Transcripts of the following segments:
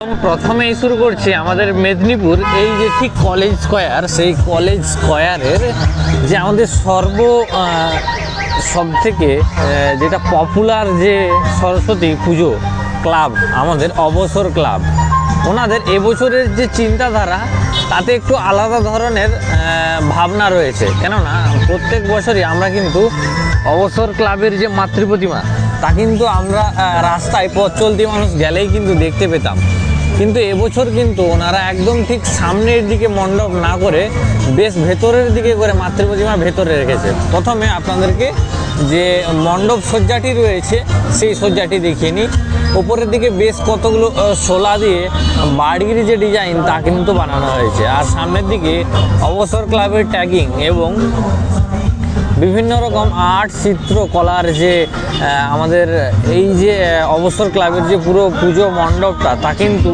প্রথমেই শুরু করছি আমাদের মেদিনীপুর এই যে ঠিক কলেজ স্কোয়ার, সেই কলেজ স্কোয়ারের যে আমাদের সব থেকে যেটা পপুলার যে সরস্বতী পুজো ক্লাব, আমাদের অবসর ক্লাব, ওনাদের এবছরের যে চিন্তাধারা তাতে একটু আলাদা ধরনের ভাবনা রয়েছে। কেননা প্রত্যেক বছরই আমরা কিন্তু অবসর ক্লাবের যে মাতৃপ্রতিমা তা কিন্তু আমরা রাস্তায় পথ চলতি মানুষ গেলেই কিন্তু দেখতে পেতাম, কিন্তু এবছর কিন্তু ওনারা একদম ঠিক সামনের দিকে মণ্ডপ না করে বেশ ভেতরের দিকে করে মাতৃপ্রতিমা ভেতরে রেখেছে। প্রথমে আপনাদেরকে যে মণ্ডপ সজ্জাটি রয়েছে সেই সজ্জাটি দেখিয়ে নিই। ওপরের দিকে বেশ কতগুলো শোলা দিয়ে বাড়ির যে ডিজাইন তা কিন্তু বানানো হয়েছে, আর সামনের দিকে অবসর ক্লাবের ট্যাগিং এবং বিভিন্ন রকম আর্ট চিত্রকলার যে আমাদের এই যে অবসর ক্লাবের যে পুরো পুজো মণ্ডপটা তা কিন্তু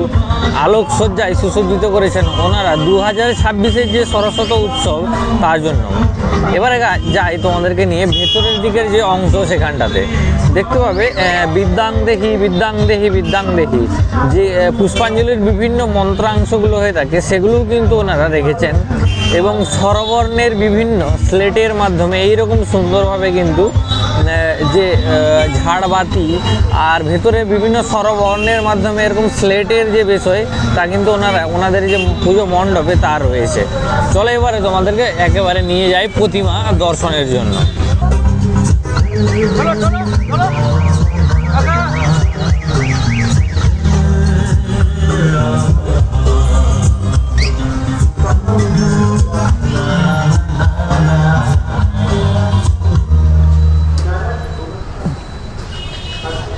আলোকসজ্জায় সুসজ্জিত করেছেন ওনারা 2026-এর যে সরস্বতী উৎসব তার জন্য। এবারে যাই তোমাদেরকে নিয়ে ভেতরের দিকের যে অংশ, সেখানটাতে দেখতে পাবে বিদ্যাং দেহি বিদ্যাং দেহি বিদ্যাং দেহি যে পুষ্পাঞ্জলির বিভিন্ন মন্ত্রাংশগুলো হয়ে থাকে সেগুলোও কিন্তু ওনারা রেখেছেন, এবং স্বরবর্ণের বিভিন্ন স্লেটের মাধ্যমে এইরকম সুন্দরভাবে কিন্তু যে ঝাড়বাতি আর ভেতরে বিভিন্ন স্বরবর্ণের মাধ্যমে এরকম স্লেটের যে বিষয় তা কিন্তু ওনাদের যে পুজো মণ্ডপে তা রয়েছে। চলো এবারে তোমাদেরকে একেবারে নিয়ে যাই প্রতিমা দর্শনের জন্য।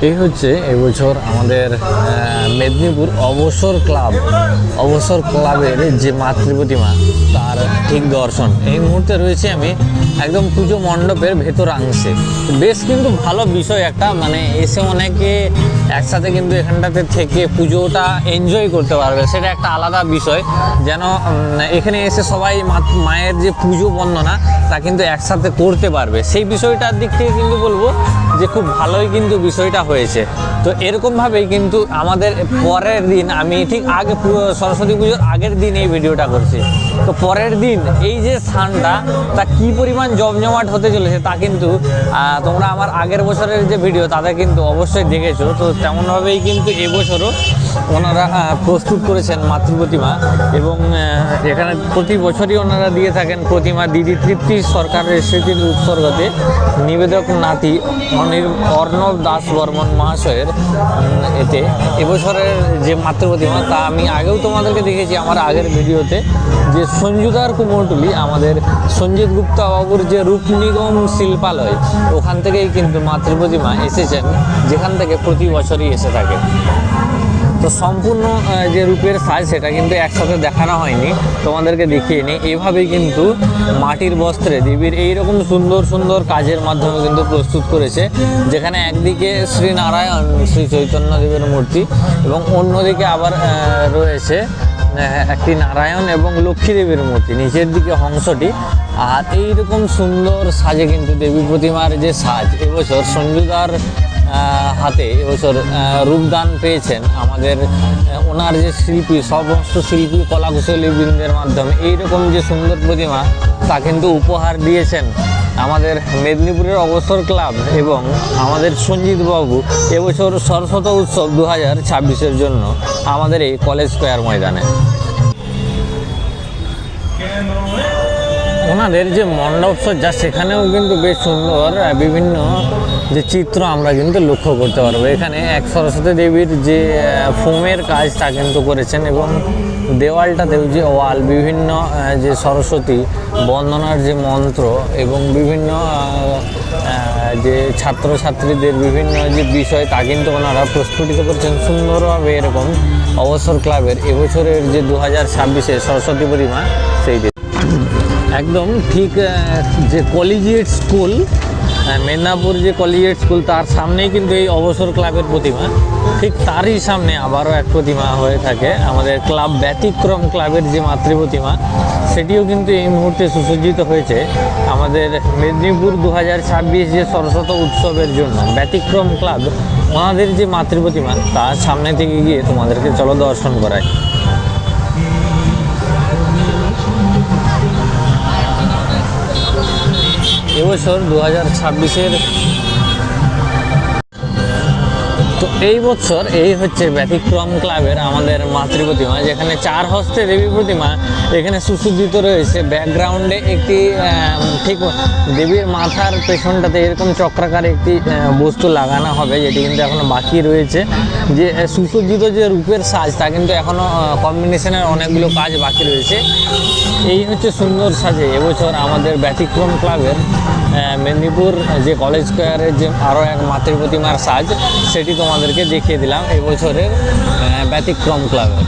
এই হচ্ছে এবছর আমাদের মেদিনীপুর অবসর ক্লাবের যে মাতৃপ্রতিমা তার ঠিক দর্শন। এই মুহূর্তে রয়েছে আমি একদম পুজো মণ্ডপের ভেতরাংশে। বেশ কিন্তু ভালো বিষয় একটা, মানে এসে অনেকে একসাথে কিন্তু এখানটাতে থেকে পুজোটা এনজয় করতে পারবে, সেটা একটা আলাদা বিষয়। যেন এখানে এসে সবাই মায়ের যে পুজো বন্দনা তা কিন্তু একসাথে করতে পারবে, সেই বিষয়টার দিক থেকে কিন্তু বলবো যে খুব ভালোই কিন্তু বিষয়টা হয়েছে। তো এরকমভাবেই কিন্তু আমাদের পরের দিন, আমি ঠিক আগে সরস্বতী পুজোর আগের দিন এই ভিডিওটা করছি, তো পরের দিন এই যে স্থানটা তা কী পরিমাণ জমজমাট হতে চলেছে তা কিন্তু তোমরা আমার আগের বছরের যে ভিডিও তাতে কিন্তু অবশ্যই দেখেছো। তো তেমনভাবেই কিন্তু এবছরও ওনারা প্রস্তুত করেছেন মাতৃপ্রতিমা, এবং এখানে প্রতি বছরই ওনারা দিয়ে থাকেন প্রতিমা দিদি তৃপ্তি সরকারের স্মৃতির উৎসর্গতে নিবেদক নাতি অর্ণব দাস বর্মন মহাশয়ের এতে এবছরের যে মাতৃপ্রতিমা তা আমি আগেও তোমাদেরকে দেখেছি আমার আগের ভিডিওতে, যে সঞ্জুদার কুমোরটুলি আমাদের সঞ্জিত গুপ্তা বাবুর যে রূপ নিগম শিল্পালয় ওখান থেকেই কিন্তু মাতৃপ্রতিমা এসেছেন, যেখান থেকে প্রতি বছরই এসে থাকে। তো সম্পূর্ণ যে রূপের সাজ সেটা কিন্তু একসাথে দেখানো হয়নি, তোমাদেরকে দেখিয়ে নিই। এইভাবেই কিন্তু মাটির বস্ত্রে দেবীর এইরকম সুন্দর সুন্দর কাজের মাধ্যমে কিন্তু প্রস্তুত করেছে, যেখানে একদিকে শ্রী নারায়ণ শ্রী চৈতন্য দেবের মূর্তি এবং অন্যদিকে আবার রয়েছে একটি নারায়ণ এবং লক্ষ্মী দেবীর মূর্তি, নিচের দিকে হংসটি। আর এইরকম সুন্দর সাজে কিন্তু দেবী প্রতিমার যে সাজ এবছর সঞ্জুদার হাতে এবছর রূপদান পেয়েছেন আমাদের ওনার যে শিল্পী, সমস্ত শিল্পী কলাকুশলীবৃন্দের মাধ্যমে এইরকম যে সুন্দর প্রতিমা তা কিন্তু উপহার দিয়েছেন আমাদের মেদিনীপুরের অবসর ক্লাব এবং আমাদের সঞ্জিত বাবু এবছর সরস্বতী উৎসব 2026-এর জন্য আমাদের এই কলেজ স্কোয়ার ময়দানে। ওনাদের যে মণ্ডপ সজ্জা সেখানেও কিন্তু বেশ সুন্দর বিভিন্ন যে চিত্র আমরা কিন্তু লক্ষ্য করতে পারবো। এখানে এক সরস্বতী দেবীর যে ফোমের কাজ তা কিন্তু করেছেন, এবং দেওয়ালটাতেও যে ওয়াল বিভিন্ন যে সরস্বতী বন্দনার যে মন্ত্র এবং বিভিন্ন যে ছাত্রছাত্রীদের বিভিন্ন যে বিষয় তা কিন্তু ওনারা প্রস্ফুটিত করছেন সুন্দরভাবে। এরকম অবসর ক্লাবের এবছরের যে 2026-এর সরস্বতী প্রতিমা সেই একদম ঠিক যে কলেজিয়েট স্কুল মেদিনীপুর যে কলেজিয়েট স্কুল তার সামনেই কিন্তু এই অবসর ক্লাবের প্রতিমা, ঠিক তারই সামনে আবারও এক প্রতিমা হয়ে থাকে আমাদের ক্লাব ব্যতিক্রম ক্লাবের যে মাতৃপ্রতিমা, সেটিও কিন্তু এই মুহূর্তে সুসজ্জিত হয়েছে আমাদের মেদিনীপুর 2026 যে সরস্বতী উৎসবের জন্য। ব্যতিক্রম ক্লাব ওনাদের যে মাতৃ প্রতিমা তার সামনে থেকে গিয়ে তোমাদেরকে চলো দর্শন করাই। এবছর 2026-এর তো এই বছর এই হচ্ছে ব্যতিক্রম ক্লাবের আমাদের মাতৃ প্রতিমা, যেখানে 4 হস্তে দেবী প্রতিমা এখানে সুসজ্জিত রয়েছে। ব্যাকগ্রাউন্ডে একটি ঠিক দেবীর মাথার পেছনটাতে এরকম চক্রাকারে একটি বস্তু লাগানো হবে, যেটি কিন্তু এখনো বাকি রয়েছে। যে সুসজ্জিত যে রূপের সাজ তা কিন্তু এখনো কম্বিনেশনের অনেকগুলো কাজ বাকি রয়েছে। এই হচ্ছে সুন্দর সাজে এবছর আমাদের ব্যতিক্রম ক্লাবের মেদিনীপুর যে কলেজ স্কোয়ারের যে আরও এক মাতৃ প্রতিমার সাজ, সেটি তোমাদেরকে দেখিয়ে দিলাম এই বছরের ব্যতিক্রম ক্লাবের।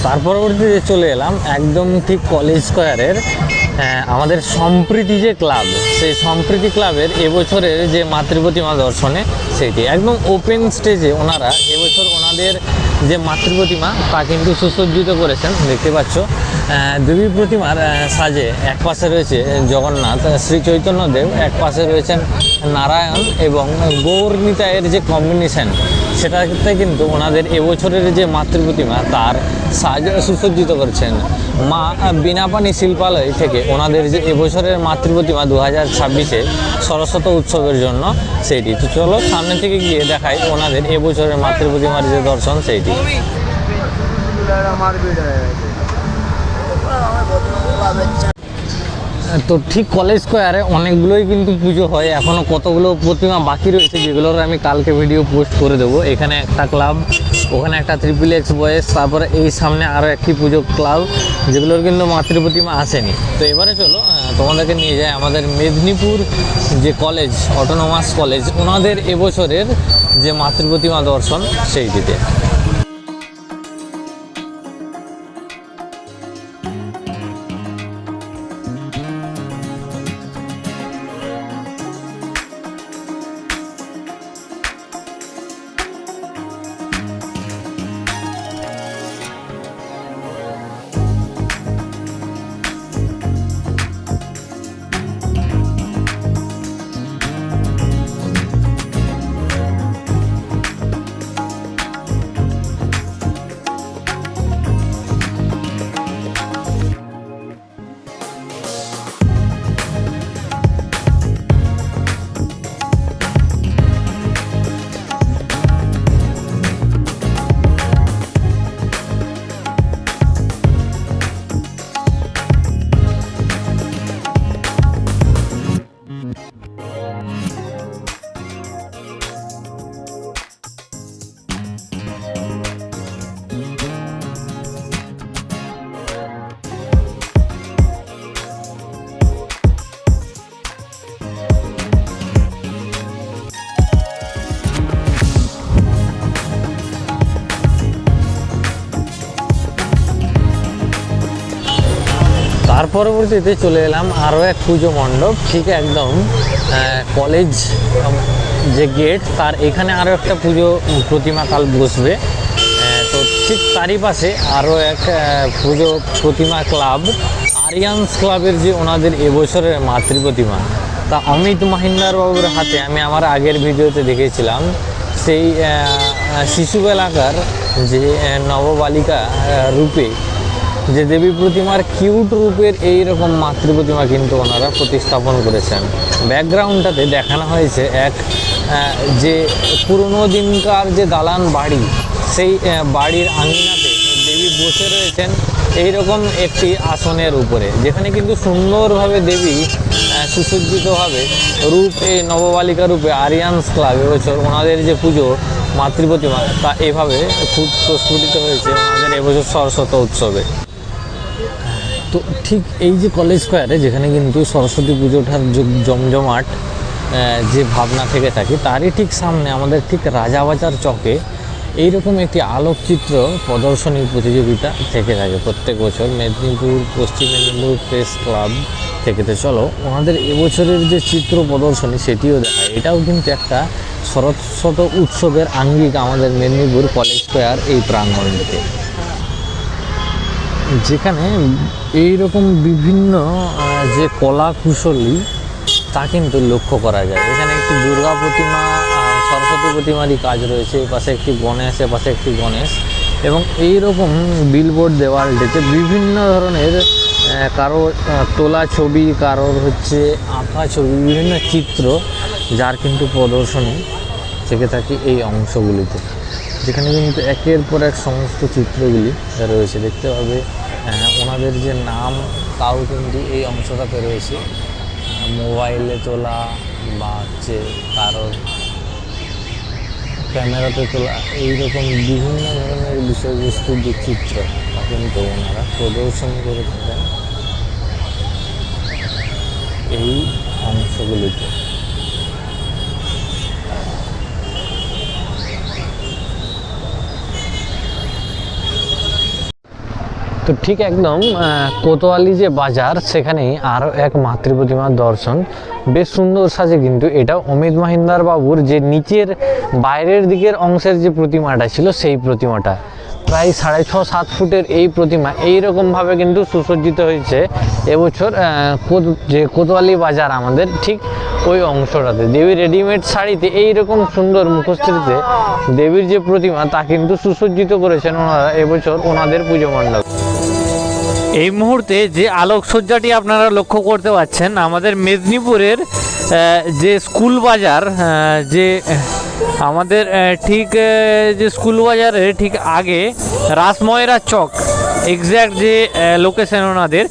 তার পরবর্তীতে চলে এলাম একদম ঠিক কলেজ স্কোয়ারের আমাদের সম্প্রীতি যে ক্লাব, সেই সম্প্রীতি ক্লাবের এবছরের যে মাতৃ প্রতিমা দর্শনে সেটি একদম ওপেন স্টেজে ওনারা এবছর ওনাদের যে মাতৃ প্রতিমা তা কিন্তু সুসজ্জিত করেছেন। দেখতে পাচ্ছ দেবী প্রতিমার সাজে এক পাশে রয়েছে জগন্নাথ শ্রী চৈতন্যদেব, এক পাশে রয়েছেন নারায়ণ এবং গৌরনিতাইয়ের যে কম্বিনেশন, সেটাতে কিন্তু ওনাদের এবছরের যে মাতৃ প্রতিমা তার সাজ সুসজ্জিত করেছেন। মা বিনাপানি শিল্পালয় থেকে ওনাদের যে এবছরের মাতৃ প্রতিমা 2026-এ সরস্বতী উৎসবের জন্য সেইটি। তো চলো সামনে থেকে গিয়ে দেখাই ওনাদের এবছরের মাতৃ প্রতিমার যে দর্শন সেইটি। তো ঠিক কলেজ স্কোয়ারে অনেকগুলোই কিন্তু পুজো হয়, এখনও কতগুলো প্রতিমা বাকি রয়েছে যেগুলোর আমি কালকে ভিডিও পোস্ট করে দেবো। এখানে একটা ক্লাব, ওখানে একটা XXX বয়েস, তারপরে এই সামনে আরও একটি পুজো ক্লাব যেগুলোর কিন্তু মাতৃ প্রতিমা আসেনি। তো এবারে চলো তোমাদেরকে নিয়ে যায় আমাদের মেদিনীপুর যে কলেজ অটোনোমাস কলেজ, ওনাদের এবছরের যে মাতৃ প্রতিমা দর্শন সেইটিতে। তার পরবর্তীতে চলে এলাম আরও এক পুজো মণ্ডপ, ঠিক একদম কলেজ যে গেট তার এখানে আরও একটা পুজো প্রতিমা কাল বসবে। তো ঠিক তারই পাশে আরও এক পুজো প্রতিমা ক্লাব আরিয়ান্স ক্লাবের যে ওনাদের এবছরের মাতৃ প্রতিমা, তা অমিত মহিন্দার বাবুর হাতে আমি আমার আগের ভিডিওতে দেখেছিলাম। সেই শিশুবেলাকার যে নববালিকা রূপে যে দেবী প্রতিমার কিউট রূপের এই রকম মাতৃ প্রতিমা কিন্তু ওনারা প্রতিস্থাপন করেছেন। ব্যাকগ্রাউন্ডটাতে দেখানো হয়েছে এক যে পুরনো দিনকার যে দালান বাড়ি, সেই বাড়ির আঙিনাতে দেবী বসে রয়েছেন এইরকম একটি আসনের উপরে, যেখানে কিন্তু সুন্দরভাবে দেবী সুসজ্জিতভাবে রূপ এই নববালিকা রূপে আরিয়ান্স ক্লাব এবছর ওনাদের যে পুজো মাতৃ প্রতিমা তা এভাবে প্রস্ফুটিত হয়েছে ওনাদের এবছর সরস্বতী উৎসবে। তো ঠিক এই যে কলেজ স্কোয়ারে যেখানে কিন্তু সরস্বতী পুজোটার জমজমাট যে ভাবনা থেকে থাকে, তারই ঠিক সামনে আমাদের ঠিক রাজাবাজার চকে এইরকম একটি আলোকচিত্র প্রদর্শনী প্রতিযোগিতা থেকে থাকে প্রত্যেক বছর মেদিনীপুর পশ্চিম মেদিনীপুর প্রেস ক্লাব থেকে। তো চলো ওনাদের এবছরের যে চিত্র প্রদর্শনী সেটিও দেখায়। এটাও কিন্তু একটা সরস্বতী উৎসবের আঙ্গিক আমাদের মেদিনীপুর কলেজ স্কোয়ার এই প্রাঙ্গণটিতে, যেখানে এই রকম বিভিন্ন যে কলা কুশলী তা কিন্তু লক্ষ্য করা যায়। এখানে একটি দুর্গা প্রতিমা সরস্বতী প্রতিমারই কাজ রয়েছে। এই পাশে একটি গণেশ, এ পাশে একটি গণেশ, এবং এই রকম বিলবোর্ড দেওয়ালটিতে বিভিন্ন ধরনের কারো তোলা ছবি, কারোর হচ্ছে আঁকা ছবি, বিভিন্ন চিত্র যার কিন্তু প্রদর্শনী থেকে থাকে এই অংশগুলিতে, যেখানে কিন্তু একের পর এক সমস্ত চিত্রগুলি রয়েছে। দেখতে পাবে ওনাদের যে নাম তাও কিন্তু এই অংশটাতে রয়েছে, মোবাইলে তোলা বা হচ্ছে কারোর ক্যামেরাতে তোলা, এইরকম বিভিন্ন ধরনের বিষয়বস্তুর যে চিত্র তা কিন্তু ওনারা প্রদর্শন করে থাকেন এই অংশগুলিতে। তো ঠিক একদম কোতোয়ালি যে বাজার, সেখানেই আরও এক মাতৃ প্রতিমার দর্শন। বেশ সুন্দর সাজে কিন্তু এটা অমিত মহিন্দার বাবুর যে নিচের বাইরের দিকের অংশের যে প্রতিমাটা ছিল সেই প্রতিমাটা, প্রায় 6.5-7 ফুটের এই প্রতিমা এইরকমভাবে কিন্তু সুসজ্জিত হয়েছে এবছর যে কোতোয়ালি বাজার আমাদের ঠিক ওই অংশটাতে। দেবীর রেডিমেড শাড়িতে এইরকম সুন্দর মুখশ্রীতে দেবীর যে প্রতিমা তা কিন্তু সুসজ্জিত করেছেন ওনারা এবছর ওনাদের পুজো মণ্ডপ। এই মুহূর্তে যে আলোকসজ্জাটি আপনারা লক্ষ্য করতে পারছেন, আমাদের মেদিনীপুরের যে স্কুল বাজার, যে আমাদের ঠিক যে স্কুল বাজারের ঠিক আগে রাসময়রা চক, এক্স্যাক্ট যে লোকেশন ওনাদের,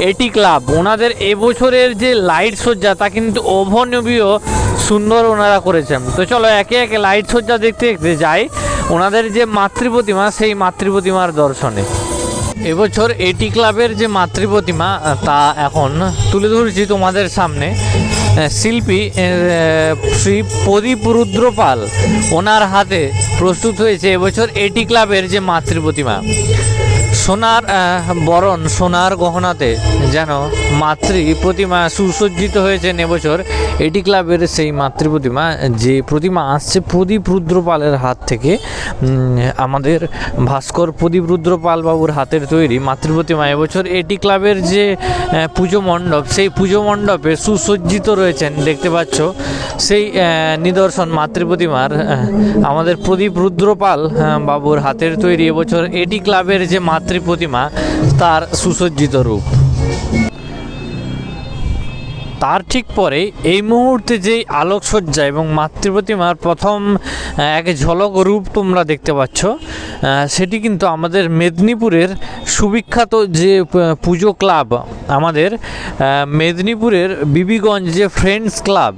এটি ক্লাব, ওনাদের এবছরের যে লাইট সজ্জা তা কিন্তু অভাবনীয় সুন্দর ওনারা করেছেন। তো চলো একে একে লাইট সজ্জা দেখতে দেখতে যাই ওনাদের যে মাতৃ প্রতিমা, সেই মাতৃ প্রতিমার দর্শনে। এবছর এটি ক্লাবের যে মাতৃ প্রতিমা তা এখন তুলে ধরেছি তোমাদের সামনে। শিল্পী শ্রী প্রদীপ রুদ্র পাল ওনার হাতে প্রস্তুত হয়েছে এবছর এটি ক্লাবের যে মাতৃ প্রতিমা। সোনার বরণ, সোনার গহনাতে যেন মাতৃ প্রতিমা সুসজ্জিত হয়েছেন এবছর এটি ক্লাবের সেই মাতৃ প্রতিমা। যে প্রতিমা আসছে প্রদীপ রুদ্রপালের হাত থেকে, আমাদের ভাস্কর প্রদীপ রুদ্রপাল বাবুর হাতের তৈরি মাতৃ প্রতিমা এবছর এটি ক্লাবের যে পুজো মণ্ডপ, সেই পুজো মণ্ডপে সুসজ্জিত রয়েছেন। দেখতে পাচ্ছ সেই নিদর্শন মাতৃ প্রতিমার, আমাদের প্রদীপ রুদ্রপাল বাবুর হাতের তৈরি এবছর এটি ক্লাবের যে মাতৃ প্রতিমা তার সুসজ্জিত রূপ। তার ঠিক পরে এই মুহূর্তে যেই আলোকসজ্জা এবং মাতৃ প্রতিমার প্রথম এক ঝলক রূপ তোমরা দেখতে পাচ্ছ, সেটি কিন্তু আমাদের মেদিনীপুরের সুবিখ্যাত যে পুজো ক্লাব, আমাদের মেদিনীপুরের বিবিগঞ্জ যে ফ্রেন্ডস ক্লাব,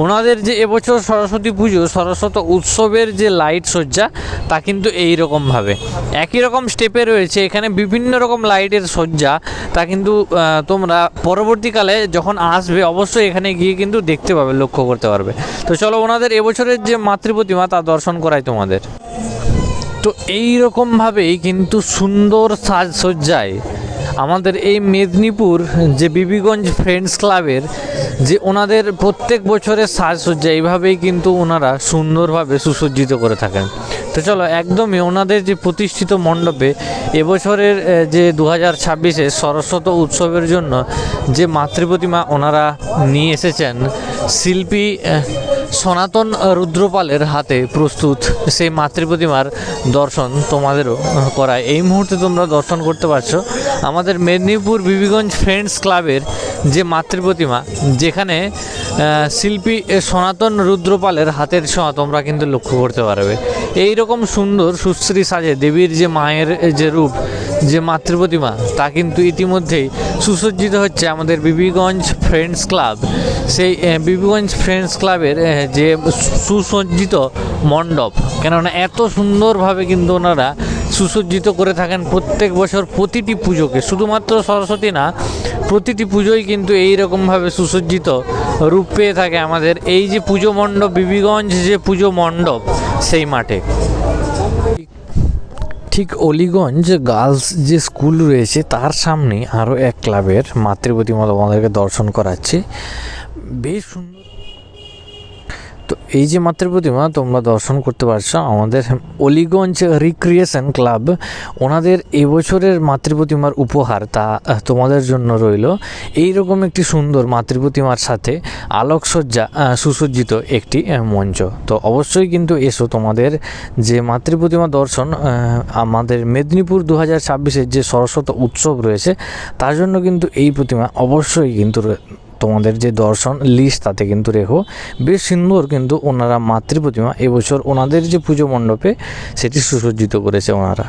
ওনাদের যে এবছর সরস্বতী পুজো, সরস্বতী উৎসবের যে লাইট সজ্জা তা কিন্তু এই রকমভাবে একই রকম স্টেপে রয়েছে। এখানে বিভিন্ন রকম লাইটের সজ্জা তা কিন্তু তোমরা পরবর্তীকালে যখন আসবে অবশ্যই এখানে গিয়ে কিন্তু দেখতে পাবে, লক্ষ্য করতে পারবে। তো চলো ওনাদের এবছরের যে মাতৃ প্রতিমা তা দর্শন করাই তোমাদের। তো এই রকমভাবেই কিন্তু সুন্দর সাজসজ্জায় আমাদের এই মেদিনীপুর যে বিবিগঞ্জ ফ্রেন্ডস ক্লাবের যে ওনাদের প্রত্যেক বছরের সাজসজ্জা এইভাবেই কিন্তু ওনারা সুন্দরভাবে সুসজ্জিত করে থাকেন। তো চলো একদমই ওনাদের যে প্রতিষ্ঠিত মণ্ডপে এবছরের যে 2026-এর সরস্বতী উৎসবের জন্য যে মাতৃ প্রতিমা ওনারা নিয়ে এসেছেন, শিল্পী সনাতন রুদ্রপালের হাতে প্রস্তুত সেই মাতৃ প্রতিমার দর্শন তোমাদেরও করায়। এই মুহূর্তে তোমরা দর্শন করতে পারছো আমাদের মেদিনীপুর বিবিগঞ্জ ফ্রেন্ডস ক্লাবের যে মাতৃ প্রতিমা, যেখানে শিল্পী সনাতন রুদ্রপালের হাতের ছোঁয়া তোমরা কিন্তু লক্ষ্য করতে পারবে। এই রকম সুন্দর সুশ্রী সাজে দেবীর যে মায়ের যে রূপ, যে মাতৃ প্রতিমা তা কিন্তু ইতিমধ্যেই সুসজ্জিত হচ্ছে আমাদের বিবিগঞ্জ ফ্রেন্ডস ক্লাব। সেই বিবিগঞ্জ ফ্রেন্ডস ক্লাবের যে সুসজ্জিত মণ্ডপ, কেননা এত সুন্দরভাবে কিন্তু ওনারা সুসজ্জিত করে থাকেন প্রত্যেক বছর প্রতিটি পুজোকে, শুধুমাত্র সরস্বতী না, প্রতিটি পুজোই কিন্তু এই রকমভাবে সুসজ্জিত রূপ পেয়ে থাকে আমাদের এই যে পুজো মণ্ডপ, বিবিগঞ্জ যে পুজো মণ্ডপ সেই মাঠে। ঠিক অলিগঞ্জ গার্লস যে স্কুল রয়েছে তার সামনে আরও এক ক্লাবের মাতৃ প্রতিমা আমাদেরকে দর্শন করাচ্ছে। বেশ সুন্দর। তো এই যে মাতৃ প্রতিমা তোমরা দর্শন করতে পারছো, আমাদের অলিগঞ্জ রিক্রিয়েশন ক্লাব ওনাদের এবছরের মাতৃ প্রতিমার উপহার তা তোমাদের জন্য রইল এইরকম একটি সুন্দর মাতৃ প্রতিমার সাথে আলোকসজ্জা সুসজ্জিত একটি মঞ্চ। তো অবশ্যই কিন্তু এসো, তোমাদের যে মাতৃ প্রতিমা দর্শন আমাদের মেদিনীপুর 2026-এর যে সরস্বতী উৎসব রয়েছে তার জন্য কিন্তু এই প্রতিমা অবশ্যই কিন্তু তোমাদের যে দর্শন লিস্ট তাতে কিন্তু রেখো। বেশ সুন্দর কিন্তু ওনারা মাতৃ প্রতিমা এবছর ওনাদের যে পুজো মণ্ডপে সেটি সুসজ্জিত করেছে ওনারা।